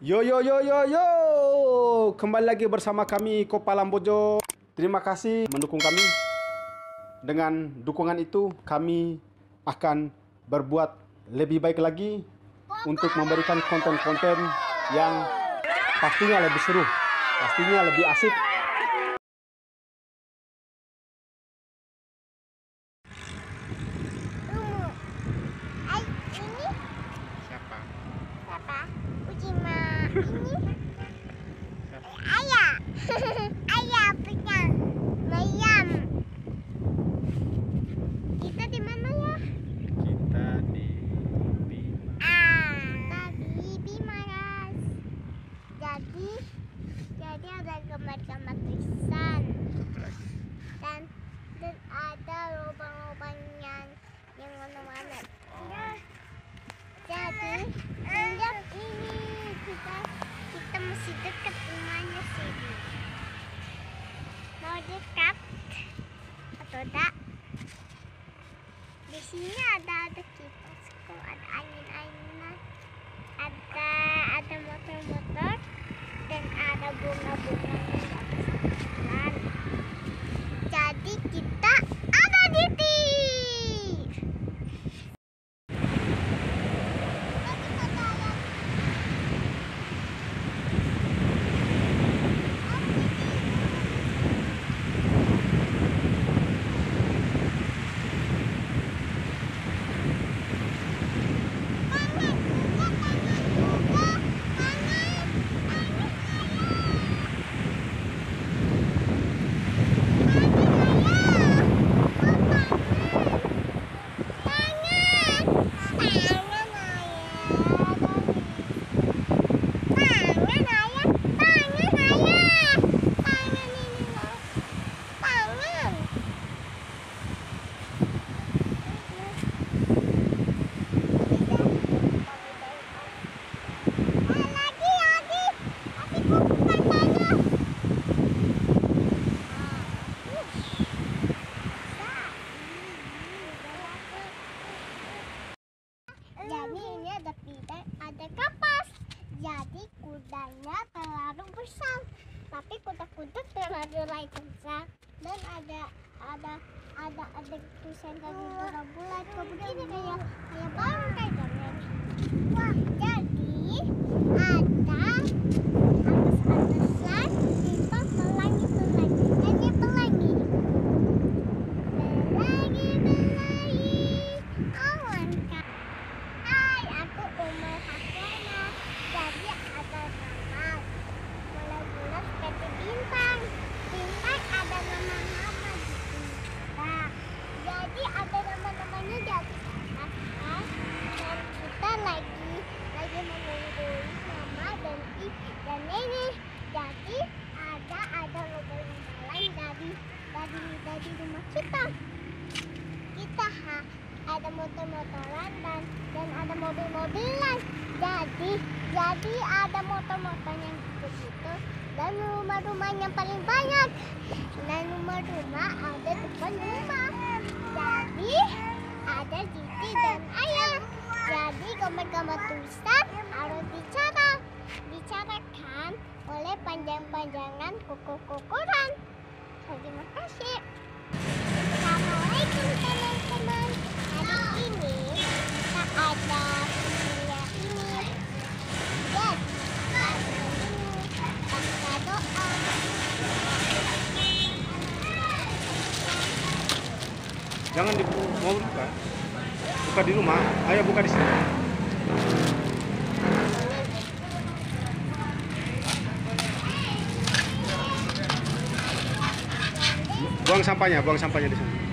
Yo yo yo yo yo, kembali lagi bersama kami Kopa Lambojo. Terima kasih mendukung kami. Dengan dukungan itu kami akan berbuat lebih baik lagi untuk memberikan konten-konten yang pastinya lebih seru, pastinya lebih asik. Ayah, ayah punya Mayam. Kita di mana ya? Kita di Bima. Kita di Bimaras. Jadi ada gambar-gambar tulisan dan ada lubang-lubang yang mana-mana. Jadi lihat ini kita masih dekat rumahnya sini. Mau dekat atau enggak? Di sini ada kipas kok, ada angin-anginan, ada motor-motor dan ada bunga-bunga yang di atas jalan. Jadi kita ada di Jadi ini ada pidai, ada kapas. Jadi kudanya terlalu besar, tapi kuda-kuda terlalu lain besar. Dan ada tulisan dari bulat kok begini kayak barang kayak gini. Wah, jadi ada atas-atasan itu pelangi ini pelangi awan kak. Hai, aku Umar Hasana. Jadi ada kapal bola-bola seperti bintang ada nama-nama di sini. Nah, jadi ada nama-namanya di atas dan kita lagi menunggu mama dan nenek. Jadi ada lomba-lomba lain dari rumah kita ada motor-motoran dan ada mobil-mobilan. Jadi ada motor-motor yang gitu dan rumah-rumah yang paling banyak. Dan rumah-rumah ada depan rumah. Jadi ada Cici dan Ayah. Jadi gambar-gambar tulisan harus bicarakan oleh panjang-panjangan kuku-kukuran. Terima kasih. Assalamualaikum teman-teman. Hari ini kita ada kuliah ini. Jadi baca doa. Jangan mau buka. Buka di rumah. Ayo buka di sini. Buang sampahnya di sana.